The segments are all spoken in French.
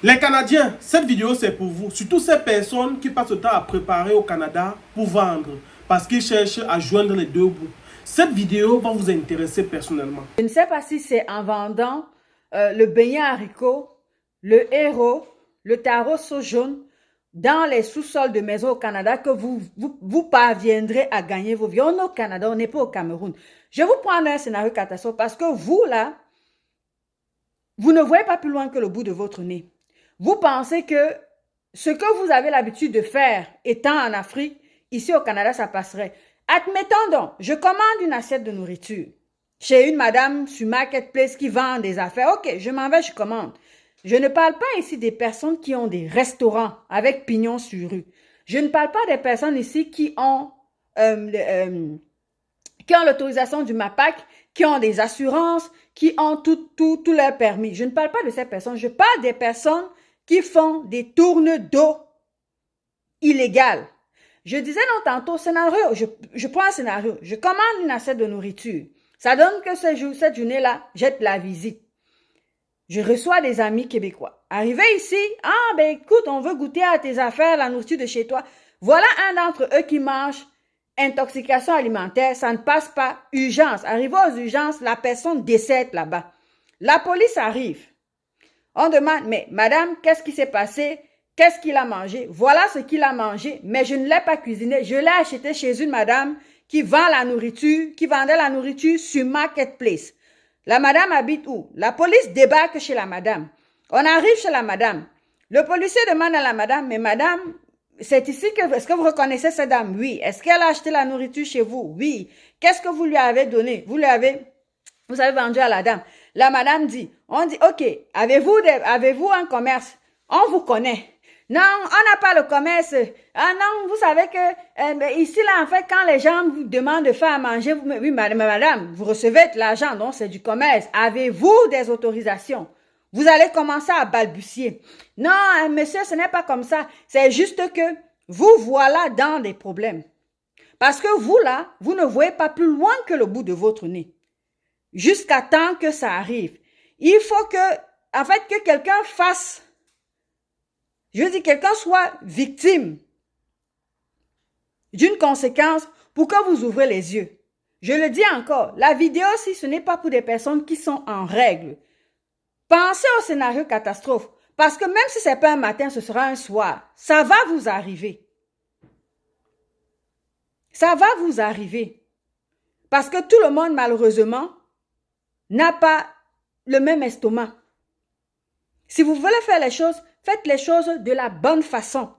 Les Canadiens, cette vidéo c'est pour vous, surtout ces personnes qui passent le temps à préparer au Canada pour vendre, parce qu'ils cherchent à joindre les deux bouts. Cette vidéo va vous intéresser personnellement. Je ne sais pas si c'est en vendant le beignet haricot, le héros, le tarot sauce jaune dans les sous-sols de maisons au Canada que vous parviendrez à gagner vos vies. On est au Canada, on n'est pas au Cameroun. Je vais vous prendre un scénario catastrophe parce que vous là, vous ne voyez pas plus loin que le bout de votre nez. Vous pensez que ce que vous avez l'habitude de faire étant en Afrique, ici au Canada, ça passerait. Admettons donc, je commande une assiette de nourriture chez une madame sur Marketplace qui vend des affaires. Ok, je m'en vais, je commande. Je ne parle pas ici des personnes qui ont des restaurants avec pignon sur rue. Je ne parle pas des personnes ici qui ont l'autorisation du MAPAC, qui ont des assurances, qui ont tout leur permis. Je ne parle pas de ces personnes. Je parle des personnes qui font des tournes d'eau illégales. Je disais non tantôt, scénario, je prends un scénario, je commande une assiette de nourriture. Ça donne que cette journée-là, jette la visite. Je reçois des amis québécois. Arrivé ici, ben écoute, on veut goûter à tes affaires, la nourriture de chez toi. Voilà un d'entre eux qui mange intoxication alimentaire, ça ne passe pas. Urgence. Arrivé aux urgences, la personne décède là-bas. La police arrive. On demande, mais madame, qu'est-ce qui s'est passé? Qu'est-ce qu'il a mangé? Voilà ce qu'il a mangé, mais je ne l'ai pas cuisiné. Je l'ai acheté chez une madame qui vend la nourriture, qui vendait la nourriture sur Marketplace. La madame habite où? La police débarque chez la madame. On arrive chez la madame. Le policier demande à la madame, mais madame, c'est ici que, est-ce que vous reconnaissez cette dame? Oui. Est-ce qu'elle a acheté la nourriture chez vous? Oui. Qu'est-ce que vous lui avez donné? Vous avez vendu à la dame. La madame dit, on dit, ok, avez-vous un commerce? On vous connaît. Non, on n'a pas le commerce. Ah non, vous savez que ici, là, en fait, quand les gens vous demandent de faire à manger, oui, madame, vous recevez de l'argent, donc c'est du commerce. Avez-vous des autorisations? Vous allez commencer à balbutier. Non, monsieur, ce n'est pas comme ça. C'est juste que vous voilà dans des problèmes. Parce que vous, là, vous ne voyez pas plus loin que le bout de votre nez. Jusqu'à temps que ça arrive. Il faut que quelqu'un fasse, quelqu'un soit victime d'une conséquence pour que vous ouvrez les yeux. Je le dis encore, la vidéo, si ce n'est pas pour des personnes qui sont en règle, pensez au scénario catastrophe. Parce que même si ce n'est pas un matin, ce sera un soir. Ça va vous arriver. Ça va vous arriver. Parce que tout le monde, malheureusement, n'a pas le même estomac. Si vous voulez faire les choses, faites les choses de la bonne façon.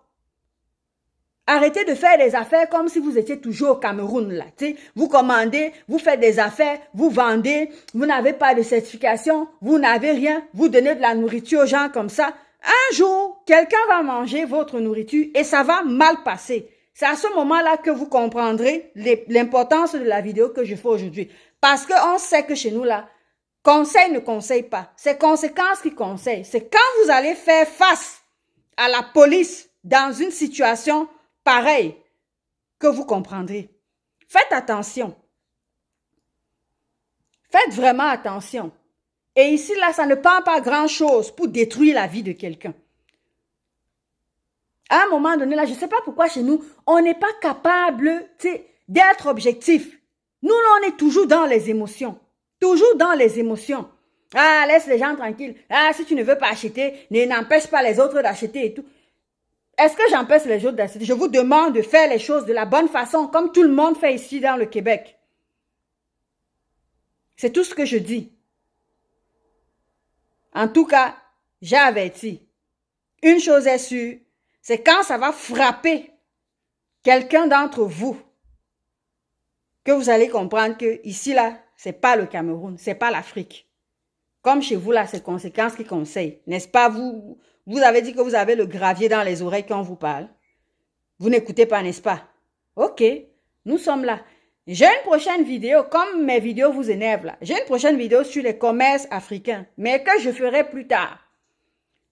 Arrêtez de faire des affaires comme si vous étiez toujours au Cameroun. Là. Vous commandez, vous faites des affaires, vous vendez, vous n'avez pas de certification, vous n'avez rien, vous donnez de la nourriture aux gens comme ça. Un jour, quelqu'un va manger votre nourriture et ça va mal passer. C'est à ce moment-là que vous comprendrez l'importance de la vidéo que je fais aujourd'hui. Parce qu'on sait que chez nous, là, conseil ne conseille pas. C'est conséquences qui conseillent. C'est quand vous allez faire face à la police dans une situation pareille que vous comprendrez. Faites attention. Faites vraiment attention. Et ici, là, ça ne prend pas grand-chose pour détruire la vie de quelqu'un. À un moment donné, là, je ne sais pas pourquoi chez nous, on n'est pas capable d'être objectif. Nous, là, on est toujours dans les émotions. Toujours dans les émotions. Ah, laisse les gens tranquilles. Ah, si tu ne veux pas acheter, n'empêche pas les autres d'acheter et tout. Est-ce que j'empêche les autres d'acheter? Je vous demande de faire les choses de la bonne façon, comme tout le monde fait ici dans le Québec. C'est tout ce que je dis. En tout cas, j'ai averti. Une chose est sûre, c'est quand ça va frapper quelqu'un d'entre vous que vous allez comprendre que ici, là, c'est pas le Cameroun, c'est pas l'Afrique. Comme chez vous, là, c'est conséquences qui conseillent. N'est-ce pas, vous avez dit que vous avez le gravier dans les oreilles quand on vous parle. Vous n'écoutez pas, n'est-ce pas? Ok, nous sommes là. J'ai une prochaine vidéo, comme mes vidéos vous énervent là. J'ai une prochaine vidéo sur les commerces africains, mais que je ferai plus tard.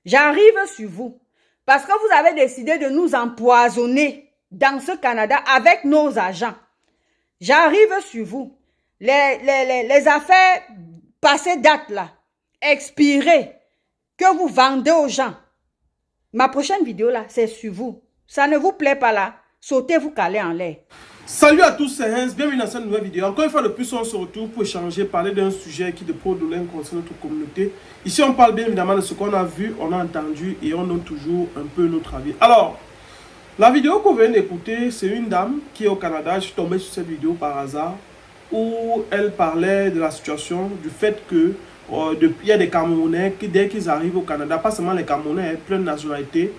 J'arrive sur vous. Parce que vous avez décidé de nous empoisonner dans ce Canada avec nos agents. J'arrive sur vous. Les affaires passées date là, expirées, que vous vendez aux gens. Ma prochaine vidéo là, c'est sur vous. Ça ne vous plaît pas là, sautez vous caler en l'air. Salut à tous, c'est Hens, bienvenue dans cette nouvelle vidéo. Encore une fois de plus, on se retrouve pour échanger, parler d'un sujet qui de pro de l'un concerne notre communauté. Ici, on parle bien évidemment de ce qu'on a vu, on a entendu et on donne toujours un peu notre avis. Alors, la vidéo qu'on vient d'écouter, c'est une dame qui est au Canada. Je suis tombé sur cette vidéo par hasard où elle parlait de la situation, du fait que il y a des Camerounais qui, dès qu'ils arrivent au Canada, pas seulement les Camerounais, plein de nationalités,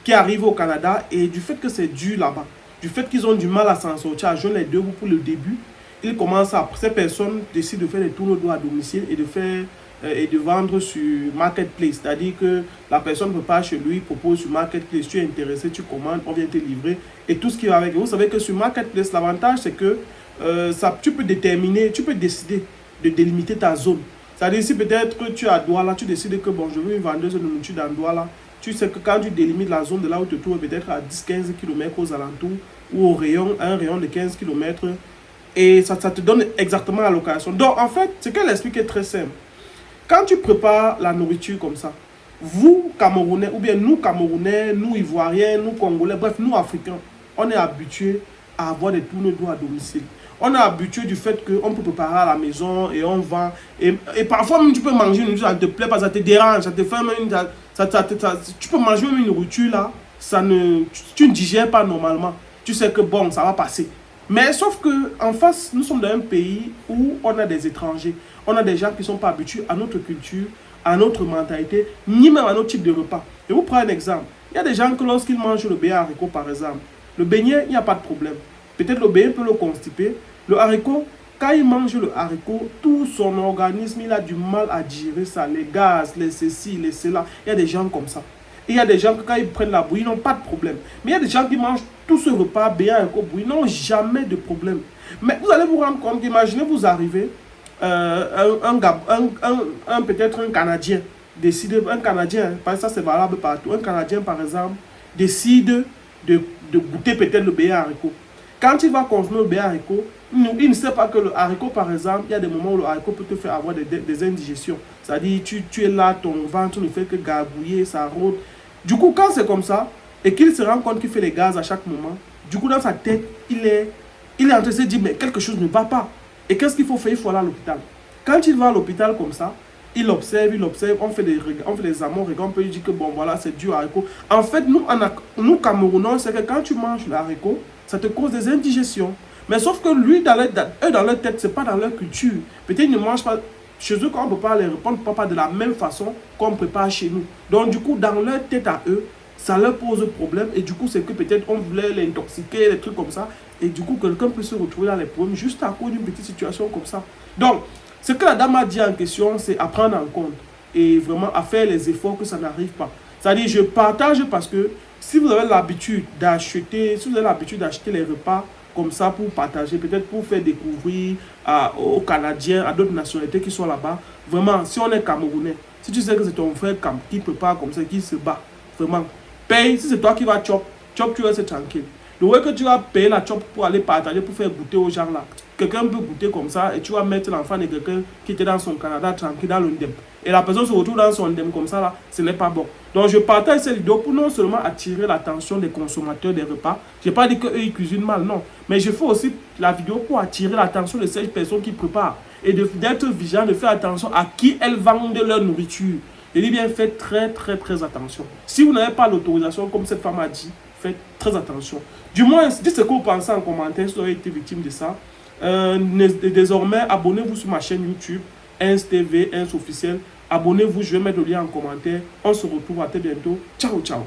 qui arrivent au Canada et du fait que c'est dur là-bas. Du fait qu'ils ont du mal à s'en sortir, à joindre les deux bouts pour le début, ils commencent à, ces personnes décident de faire des tours à domicile et de faire et de vendre sur Marketplace. C'est-à-dire que la personne repart chez lui, propose sur Marketplace, tu es intéressé, tu commandes, on vient te livrer et tout ce qui va avec. Et vous savez que sur Marketplace, l'avantage c'est que tu peux déterminer, tu peux décider de délimiter ta zone. C'est-à-dire si peut-être que tu es à Douala, tu décides que bon, je veux une vendeuse de nourriture dans Douala. Tu sais que quand tu délimites la zone de là où tu te trouves, peut-être à 10-15 km aux alentours ou au rayon, un rayon de 15 km, et ça te donne exactement la location. Donc en fait, ce qu'elle explique est très simple. Quand tu prépares la nourriture comme ça, vous Camerounais, ou bien nous Camerounais, nous Ivoiriens, nous Congolais, bref, nous Africains, on est habitués à avoir des tournées d'eau à domicile. On est habitué du fait qu'on peut préparer à la maison et on vend. Et parfois même tu peux manger une nourriture, ça te plaît pas, ça te dérange, ça te fait même tu peux manger même une nourriture là, tu ne digères pas normalement. Tu sais que bon, ça va passer. Mais sauf que en face, nous sommes dans un pays où on a des étrangers. On a des gens qui ne sont pas habitués à notre culture, à notre mentalité, ni même à notre type de repas. Et vous prenez un exemple. Il y a des gens que lorsqu'ils mangent le beignet haricot par exemple, le beignet, il n'y a pas de problème. Peut-être le beignet peut le constiper. Le haricot, quand il mange le haricot, tout son organisme, il a du mal à digérer ça. Les gaz, les ceci, les cela. Il y a des gens comme ça. Et il y a des gens que quand ils prennent la bouillie, ils n'ont pas de problème. Mais il y a des gens qui mangent tout ce repas, beignet haricot, bouillie, n'ont jamais de problème. Mais vous allez vous rendre compte qu'imaginez vous arrivez, peut-être un Canadien, décide, un Canadien, parce que ça c'est valable partout, un Canadien par exemple, décide de goûter peut-être le beignet haricot. Quand il va consommer le beignet haricot, il ne sait pas que le haricot, par exemple, il y a des moments où le haricot peut te faire avoir des indigestions. C'est-à-dire, tu es là, ton ventre ne fait que gargouiller, ça rôde. Du coup, quand c'est comme ça, et qu'il se rend compte qu'il fait les gaz à chaque moment, du coup, dans sa tête, il est en train de se dire, mais quelque chose ne va pas. Et qu'est-ce qu'il faut faire? Il faut aller à l'hôpital. Quand il va à l'hôpital comme ça, il observe, on fait des amants, on peut lui dire que bon, voilà, c'est du haricot. En fait, nous Camerounais, c'est que quand tu manges le haricot, ça te cause des indigestions. Mais sauf que lui, dans leur tête, c'est pas dans leur culture. Peut-être qu'ils ne mangent pas. Chez eux, quand on ne peut pas les répondre, on ne peut pas de la même façon qu'on prépare chez nous. Donc, du coup, dans leur tête à eux, ça leur pose problème. Et du coup, c'est que peut-être on voulait l'intoxiquer, des trucs comme ça. Et du coup, quelqu'un peut se retrouver dans les problèmes juste à cause d'une petite situation comme ça. Donc, ce que la dame a dit en question, c'est à prendre en compte. Et vraiment à faire les efforts que ça n'arrive pas. C'est-à-dire, je partage parce que si vous avez l'habitude d'acheter, les repas comme ça pour partager, peut-être pour faire découvrir aux Canadiens, à d'autres nationalités qui sont là-bas, vraiment, si on est Camerounais, si tu sais que c'est ton frère qui prépare comme ça, qui se bat, vraiment, paye, si c'est toi qui vas chop, tu restes tranquille. Le way que tu vas payer la chop pour aller partager, pour faire goûter aux gens là, quelqu'un peut goûter comme ça et tu vas mettre l'enfant de quelqu'un qui était dans son Canada tranquille dans l'Ondem. Et la personne se retrouve dans son Ondem comme ça là, ce n'est pas bon. Donc je partage cette vidéo pour non seulement attirer l'attention des consommateurs des repas. Je n'ai pas dit qu'eux ils cuisinent mal, non. Mais je fais aussi la vidéo pour attirer l'attention de ces personnes qui préparent. Et d'être vigilant, de faire attention à qui elles vendent leur nourriture. Je dis bien, faites très attention. Si vous n'avez pas l'autorisation, comme cette femme a dit, faites très attention. Du moins, dites ce que vous pensez en commentaire si vous avez été victime de ça. Désormais, abonnez-vous sur ma chaîne YouTube, Hens TV, Hens officiel. Abonnez-vous, je vais mettre le lien en commentaire. On se retrouve à très bientôt. Ciao.